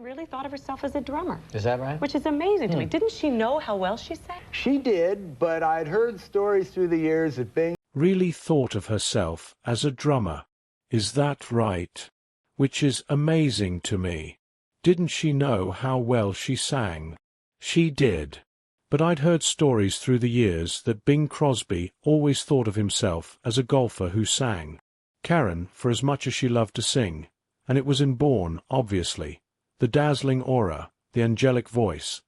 really thought of herself as a drummer. Is that right? Which is amazing to me. Didn't she know how well she sang? She did, but I'd heard stories through the years that being really thought of herself as a drummer. Is that right? Which is amazing to me. Didn't she know how well she sang? She did. But I'd heard stories through the years that Bing Crosby always thought of himself as a golfer who sang. Karen, for as much as she loved to sing, and it was inborn, obviously, the dazzling aura, the angelic voice,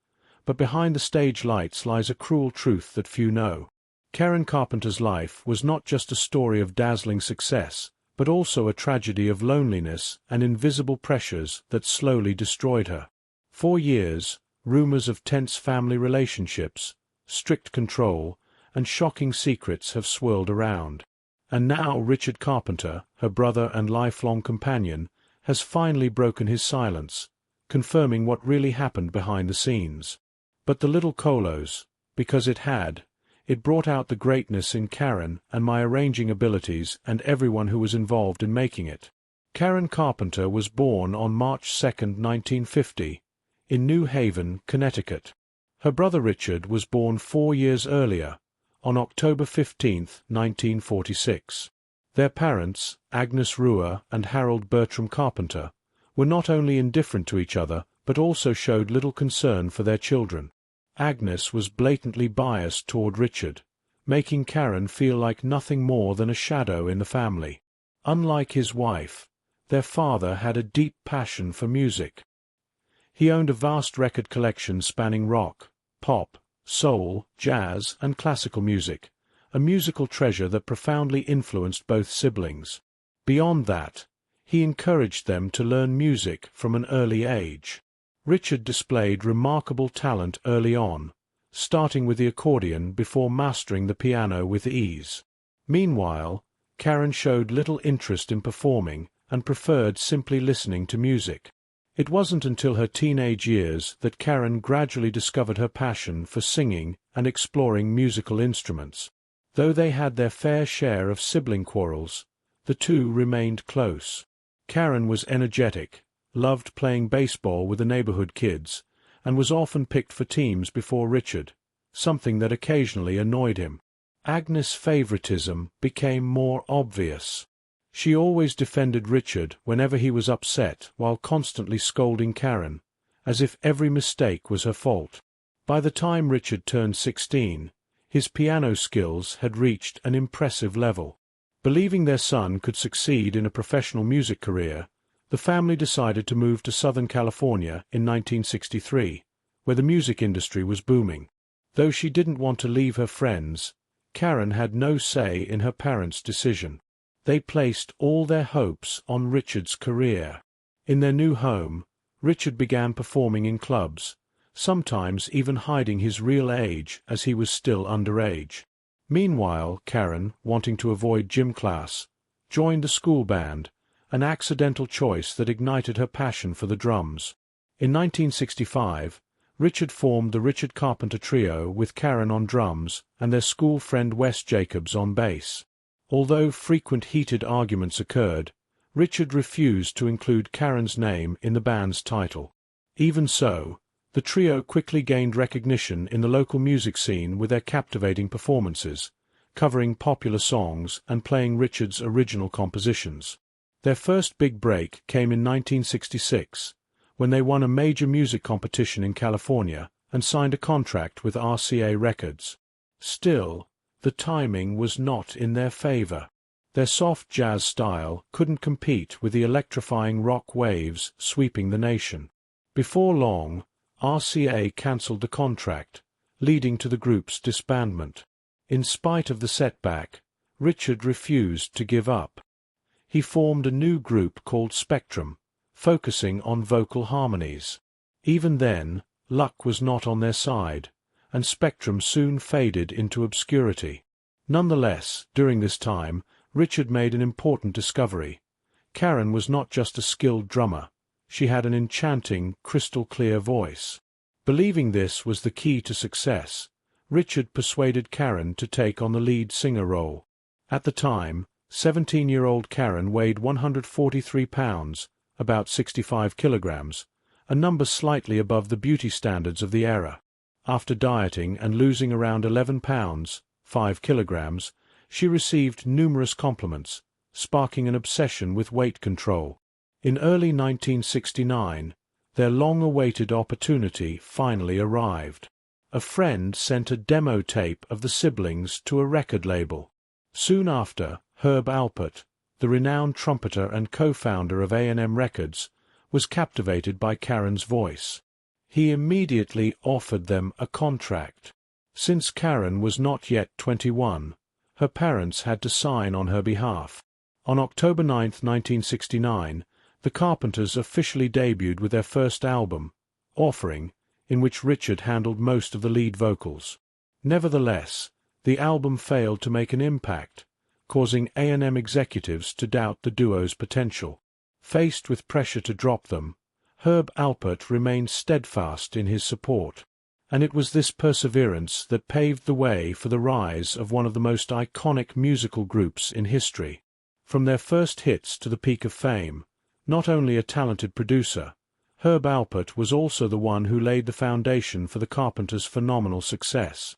but behind the stage lights lies a cruel truth that few know. Karen Carpenter's life was not just a story of dazzling success, but also a tragedy of loneliness and invisible pressures that slowly destroyed her. For years, rumors of tense family relationships, strict control, and shocking secrets have swirled around. And now Richard Carpenter, her brother and lifelong companion, has finally broken his silence, confirming what really happened behind the scenes. But the little Colos, because it brought out the greatness in Karen and my arranging abilities and everyone who was involved in making it. Karen Carpenter was born on March 2, 1950, in New Haven, Connecticut. Her brother Richard was born 4 years earlier, on October 15, 1946. Their parents, Agnes Ruhr and Harold Bertram Carpenter, were not only indifferent to each other but also showed little concern for their children. Agnes was blatantly biased toward Richard, making Karen feel like nothing more than a shadow in the family. Unlike his wife, their father had a deep passion for music. He owned a vast record collection spanning rock, pop, soul, jazz, and classical music, a musical treasure that profoundly influenced both siblings. Beyond that, he encouraged them to learn music from an early age. Richard displayed remarkable talent early on, starting with the accordion before mastering the piano with ease. Meanwhile, Karen showed little interest in performing and preferred simply listening to music. It wasn't until her teenage years that Karen gradually discovered her passion for singing and exploring musical instruments. Though they had their fair share of sibling quarrels, the two remained close. Karen was energetic, loved playing baseball with the neighborhood kids, and was often picked for teams before Richard, something that occasionally annoyed him. Agnes' favoritism became more obvious. She always defended Richard whenever he was upset while constantly scolding Karen, as if every mistake was her fault. By the time Richard turned 16, his piano skills had reached an impressive level. Believing their son could succeed in a professional music career, the family decided to move to Southern California in 1963, where the music industry was booming. Though she didn't want to leave her friends, Karen had no say in her parents' decision. They placed all their hopes on Richard's career. In their new home, Richard began performing in clubs, sometimes even hiding his real age as he was still underage. Meanwhile, Karen, wanting to avoid gym class, joined the school band, an accidental choice that ignited her passion for the drums. In 1965, Richard formed the Richard Carpenter Trio with Karen on drums and their school friend Wes Jacobs on bass. Although frequent heated arguments occurred, Richard refused to include Karen's name in the band's title. Even so, the trio quickly gained recognition in the local music scene with their captivating performances, covering popular songs and playing Richard's original compositions. Their first big break came in 1966, when they won a major music competition in California and signed a contract with RCA Records. Still, the timing was not in their favor. Their soft jazz style couldn't compete with the electrifying rock waves sweeping the nation. Before long, RCA cancelled the contract, leading to the group's disbandment. In spite of the setback, Richard refused to give up. He formed a new group called Spectrum, focusing on vocal harmonies. Even then, luck was not on their side, and Spectrum soon faded into obscurity. Nonetheless, during this time, Richard made an important discovery. Karen was not just a skilled drummer. She had an enchanting, crystal-clear voice. Believing this was the key to success, Richard persuaded Karen to take on the lead singer role. At the time, 17-year-old Karen weighed 143 pounds, about 65 kilograms, a number slightly above the beauty standards of the era. After dieting and losing around 11 pounds, 5 kilograms, she received numerous compliments, sparking an obsession with weight control. In early 1969, their long-awaited opportunity finally arrived. A friend sent a demo tape of the siblings to a record label. Soon after, Herb Alpert, the renowned trumpeter and co-founder of A&M Records, was captivated by Karen's voice. He immediately offered them a contract. Since Karen was not yet 21, her parents had to sign on her behalf. On October 9, 1969, the Carpenters officially debuted with their first album, Offering, in which Richard handled most of the lead vocals. Nevertheless, the album failed to make an impact, causing A&M executives to doubt the duo's potential. Faced with pressure to drop them, Herb Alpert remained steadfast in his support, and it was this perseverance that paved the way for the rise of one of the most iconic musical groups in history. From their first hits to the peak of fame, not only a talented producer, Herb Alpert was also the one who laid the foundation for the Carpenters' phenomenal success.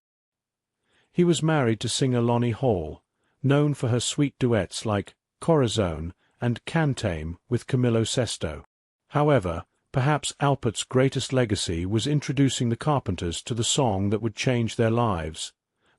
He was married to singer Lonnie Hall, known for her sweet duets like Corazon and Cantame with Camilo Sesto. However, perhaps Alpert's greatest legacy was introducing the Carpenters to the song that would change their lives.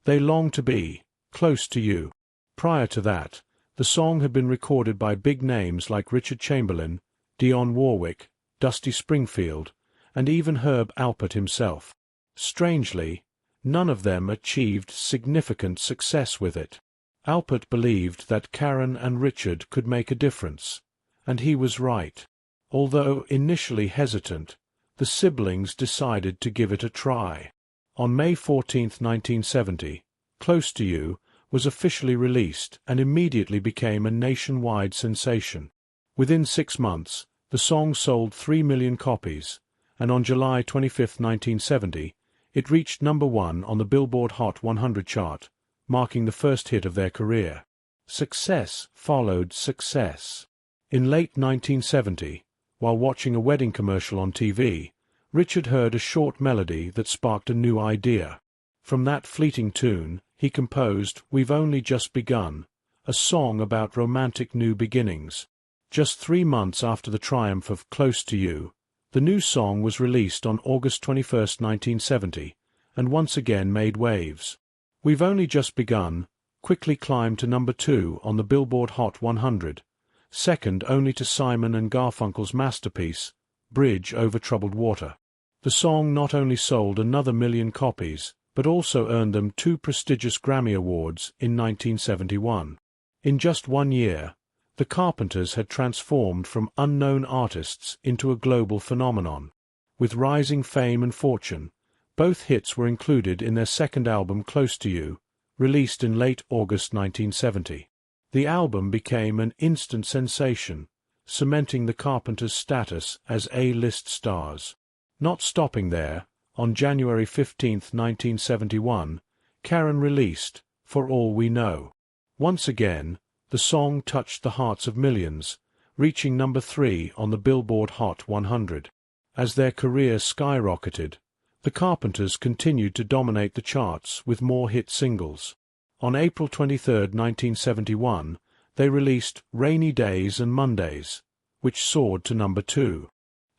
They Long to Be Close to You. Prior to that, the song had been recorded by big names like Richard Chamberlain, Dionne Warwick, Dusty Springfield, and even Herb Alpert himself. Strangely, none of them achieved significant success with it. Alpert believed that Karen and Richard could make a difference, and he was right. Although initially hesitant, the siblings decided to give it a try. On May 14, 1970, Close to You was officially released and immediately became a nationwide sensation. Within 6 months, the song sold 3 million copies, and on July 25, 1970, it reached number 1 on the Billboard Hot 100 chart, marking the first hit of their career. Success followed success. In late 1970, while watching a wedding commercial on TV, Richard heard a short melody that sparked a new idea. From that fleeting tune, he composed We've Only Just Begun, a song about romantic new beginnings. Just 3 months after the triumph of Close to You, the new song was released on August 21, 1970, and once again made waves. We've Only Just Begun quickly climbed to number 2 on the Billboard Hot 100, second only to Simon and Garfunkel's masterpiece, Bridge Over Troubled Water. The song not only sold another 1 million copies, but also earned them 2 prestigious Grammy Awards in 1971. In just 1 year, the Carpenters had transformed from unknown artists into a global phenomenon. With rising fame and fortune, both hits were included in their second album Close to You, released in late August 1970. The album became an instant sensation, cementing the Carpenters' status as A-list stars. Not stopping there, on January 15, 1971, Karen released For All We Know. Once again, the song touched the hearts of millions, reaching number 3 on the Billboard Hot 100. As their career skyrocketed, the Carpenters continued to dominate the charts with more hit singles. On April 23, 1971, they released Rainy Days and Mondays, which soared to number 2.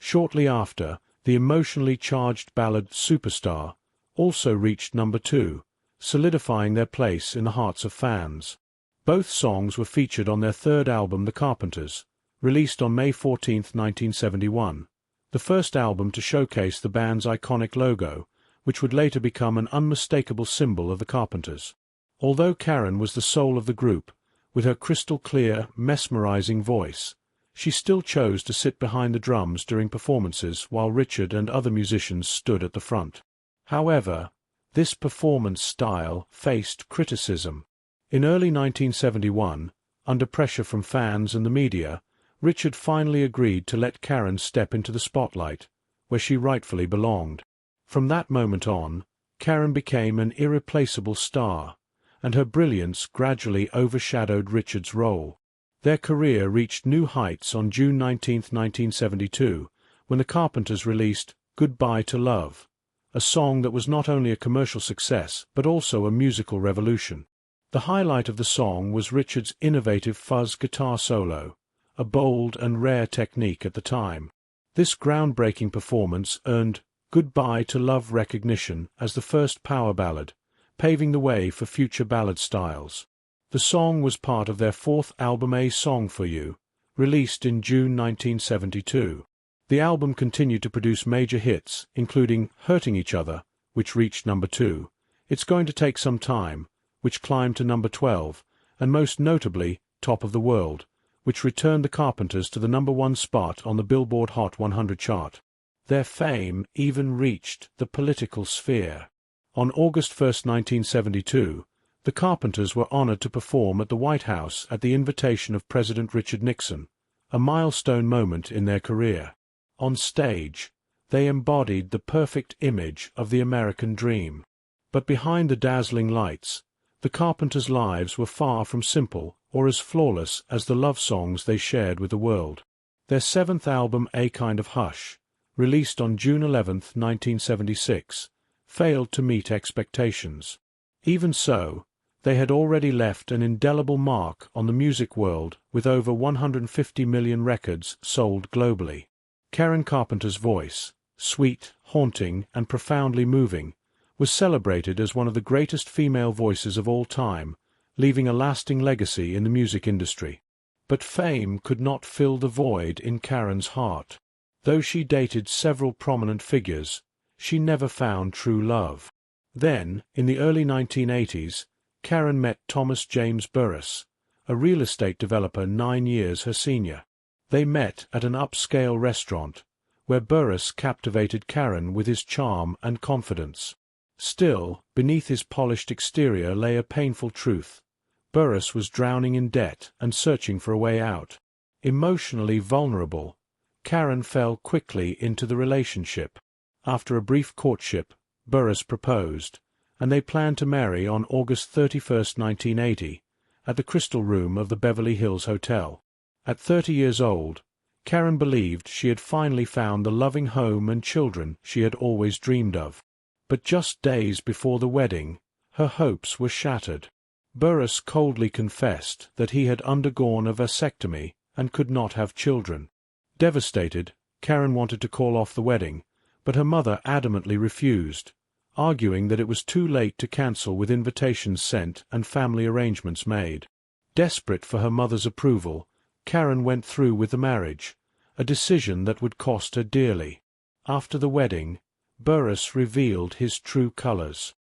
Shortly after, the emotionally charged ballad Superstar also reached number 2, solidifying their place in the hearts of fans. Both songs were featured on their third album The Carpenters, released on May 14, 1971, the first album to showcase the band's iconic logo, which would later become an unmistakable symbol of the Carpenters. Although Karen was the soul of the group, with her crystal-clear, mesmerizing voice, she still chose to sit behind the drums during performances while Richard and other musicians stood at the front. However, this performance style faced criticism. In early 1971, under pressure from fans and the media, Richard finally agreed to let Karen step into the spotlight, where she rightfully belonged. From that moment on, Karen became an irreplaceable star, and her brilliance gradually overshadowed Richard's role. Their career reached new heights on June 19, 1972, when the Carpenters released "Goodbye to Love," a song that was not only a commercial success but also a musical revolution. The highlight of the song was Richard's innovative fuzz guitar solo, a bold and rare technique at the time. This groundbreaking performance earned "Goodbye to Love" recognition as the first power ballad, paving the way for future ballad styles. The song was part of their fourth album A Song for You, released in June 1972. The album continued to produce major hits, including "Hurting Each Other," which reached number 2, "It's Going to Take Some Time," which climbed to number 12, and most notably, "Top of the World," which returned the Carpenters to the number 1 spot on the Billboard Hot 100 chart. Their fame even reached the political sphere. On August 1, 1972, the Carpenters were honored to perform at the White House at the invitation of President Richard Nixon, a milestone moment in their career. On stage, they embodied the perfect image of the American dream. But behind the dazzling lights, the Carpenters' lives were far from simple or as flawless as the love songs they shared with the world. Their 7th album, A Kind of Hush, released on June 11, 1976, failed to meet expectations. Even so, they had already left an indelible mark on the music world with over 150 million records sold globally. Karen Carpenter's voice, sweet, haunting, and profoundly moving, was celebrated as one of the greatest female voices of all time, leaving a lasting legacy in the music industry. But fame could not fill the void in Karen's heart. Though she dated several prominent figures, she never found true love. Then, in the early 1980s, Karen met Thomas James Burris, a real estate developer 9 years her senior. They met at an upscale restaurant, where Burris captivated Karen with his charm and confidence. Still, beneath his polished exterior lay a painful truth. Burris was drowning in debt and searching for a way out. Emotionally vulnerable, Karen fell quickly into the relationship. After a brief courtship, Burris proposed, and they planned to marry on August 31, 1980, at the Crystal Room of the Beverly Hills Hotel. At 30 years old, Karen believed she had finally found the loving home and children she had always dreamed of. But just days before the wedding, her hopes were shattered. Burris coldly confessed that he had undergone a vasectomy and could not have children. Devastated, Karen wanted to call off the wedding, but her mother adamantly refused, arguing that it was too late to cancel with invitations sent and family arrangements made. Desperate for her mother's approval, Karen went through with the marriage, a decision that would cost her dearly. After the wedding, Burris revealed his true colors.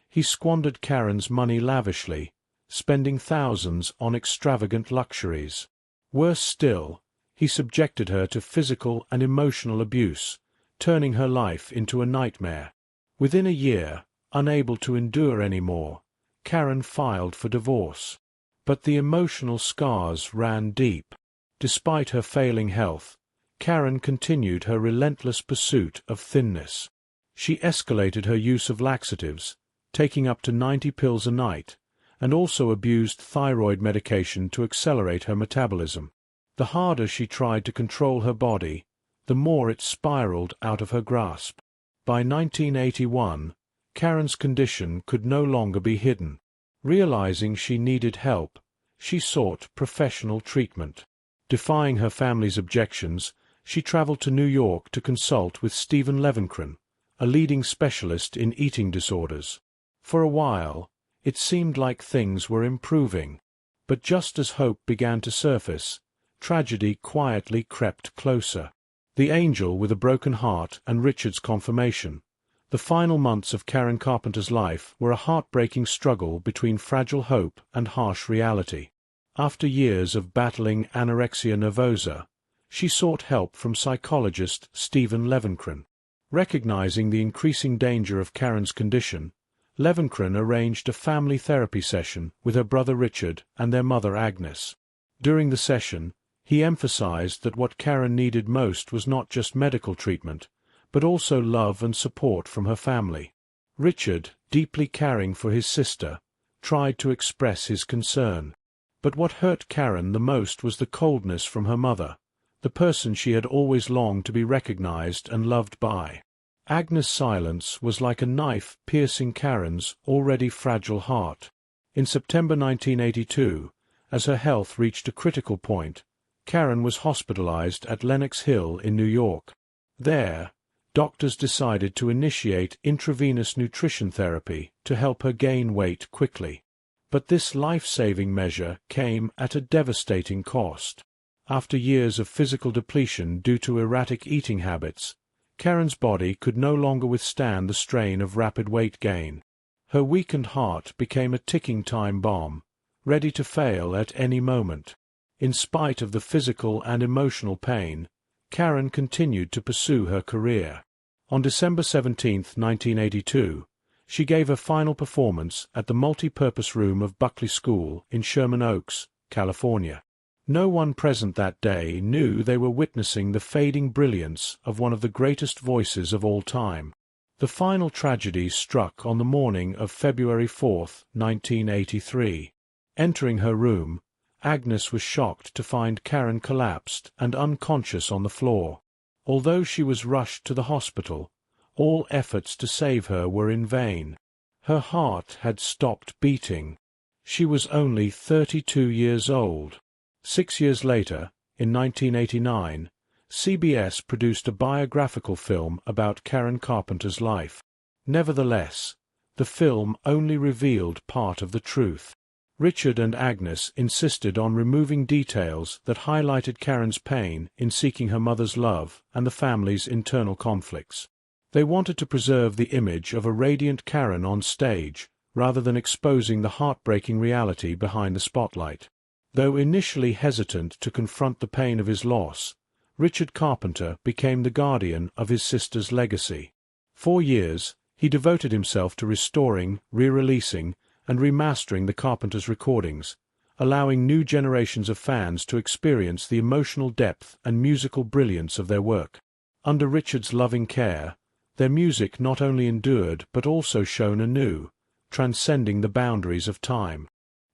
He squandered Karen's money lavishly, spending thousands on extravagant luxuries. Worse still, he subjected her to physical and emotional abuse, turning her life into a nightmare. Within a year, unable to endure any more, Karen filed for divorce. But the emotional scars ran deep. Despite her failing health, Karen continued her relentless pursuit of thinness. She escalated her use of laxatives, taking up to 90 pills a night, and also abused thyroid medication to accelerate her metabolism. The harder she tried to control her body, the more it spiraled out of her grasp. By 1981, Karen's condition could no longer be hidden. Realizing she needed help, she sought professional treatment. Defying her family's objections, she traveled to New York to consult with Stephen Levenkron, a leading specialist in eating disorders. For a while, it seemed like things were improving. But just as hope began to surface, tragedy quietly crept closer. The angel with a broken heart and Richard's confirmation. The final months of Karen Carpenter's life were a heartbreaking struggle between fragile hope and harsh reality. After years of battling anorexia nervosa, she sought help from psychologist Stephen Levenkron. Recognizing the increasing danger of Karen's condition, Levenkron arranged a family therapy session with her brother Richard and their mother Agnes. During the session, he emphasized that what Karen needed most was not just medical treatment, but also love and support from her family. Richard, deeply caring for his sister, tried to express his concern. But what hurt Karen the most was the coldness from her mother, the person she had always longed to be recognized and loved by. Agnes' silence was like a knife piercing Karen's already fragile heart. In September 1982, as her health reached a critical point, Karen was hospitalized at Lenox Hill in New York. There, doctors decided to initiate intravenous nutrition therapy to help her gain weight quickly. But this life-saving measure came at a devastating cost. After years of physical depletion due to erratic eating habits, Karen's body could no longer withstand the strain of rapid weight gain. Her weakened heart became a ticking time bomb, ready to fail at any moment. In spite of the physical and emotional pain, Karen continued to pursue her career. On December 17, 1982, she gave her final performance at the multi-purpose room of Buckley School in Sherman Oaks, California. No one present that day knew they were witnessing the fading brilliance of one of the greatest voices of all time. The final tragedy struck on the morning of February 4, 1983. Entering her room, Agnes was shocked to find Karen collapsed and unconscious on the floor. Although she was rushed to the hospital, all efforts to save her were in vain. Her heart had stopped beating. She was only 32 years old. 6 years later, in 1989, CBS produced a biographical film about Karen Carpenter's life. Nevertheless, the film only revealed part of the truth. Richard and Agnes insisted on removing details that highlighted Karen's pain in seeking her mother's love and the family's internal conflicts. They wanted to preserve the image of a radiant Karen on stage, rather than exposing the heartbreaking reality behind the spotlight. Though initially hesitant to confront the pain of his loss, Richard Carpenter became the guardian of his sister's legacy. For years, he devoted himself to restoring, re-releasing, and remastering the Carpenters' recordings, allowing new generations of fans to experience the emotional depth and musical brilliance of their work. Under Richard's loving care, their music not only endured but also shone anew, transcending the boundaries of time.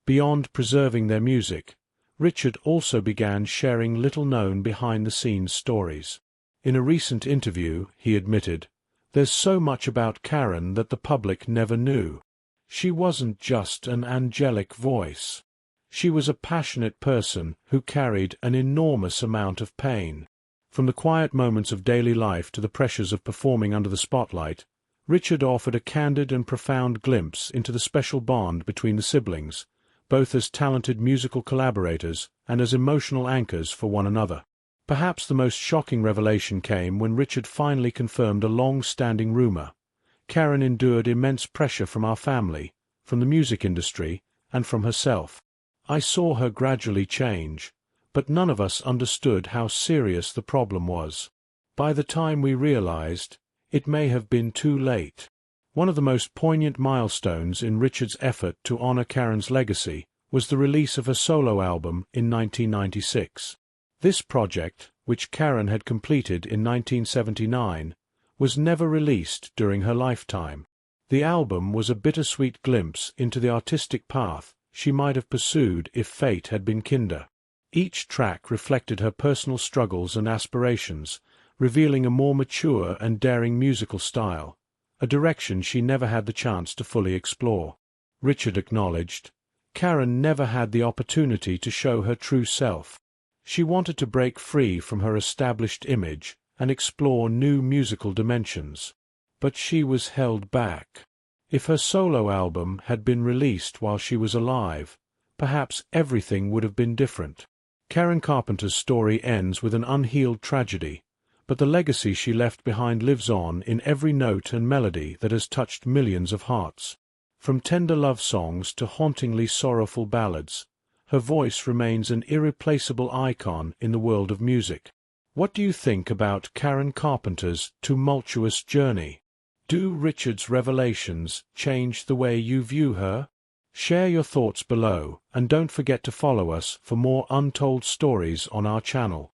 Beyond preserving their music, Richard also began sharing little-known behind-the-scenes stories. In a recent interview, he admitted, "There's so much about Karen that the public never knew. She wasn't just an angelic voice. She was a passionate person who carried an enormous amount of pain." From the quiet moments of daily life to the pressures of performing under the spotlight, Richard offered a candid and profound glimpse into the special bond between the siblings, both as talented musical collaborators and as emotional anchors for one another. Perhaps the most shocking revelation came when Richard finally confirmed a long-standing rumor. Karen endured immense pressure from our family, from the music industry, and from herself. I saw her gradually change, but none of us understood how serious the problem was. By the time we realized, it may have been too late. One of the most poignant milestones in Richard's effort to honor Karen's legacy was the release of her solo album in 1996. This project, which Karen had completed in 1979, was never released during her lifetime. The album was a bittersweet glimpse into the artistic path she might have pursued if fate had been kinder. Each track reflected her personal struggles and aspirations, revealing a more mature and daring musical style, a direction she never had the chance to fully explore. Richard acknowledged, "Karen never had the opportunity to show her true self. She wanted to break free from her established image and explore new musical dimensions. But she was held back. If her solo album had been released while she was alive, perhaps everything would have been different." Karen Carpenter's story ends with an unhealed tragedy, but the legacy she left behind lives on in every note and melody that has touched millions of hearts. From tender love songs to hauntingly sorrowful ballads, her voice remains an irreplaceable icon in the world of music. What do you think about Karen Carpenter's tumultuous journey? Do Richard's revelations change the way you view her? Share your thoughts below, and don't forget to follow us for more untold stories on our channel.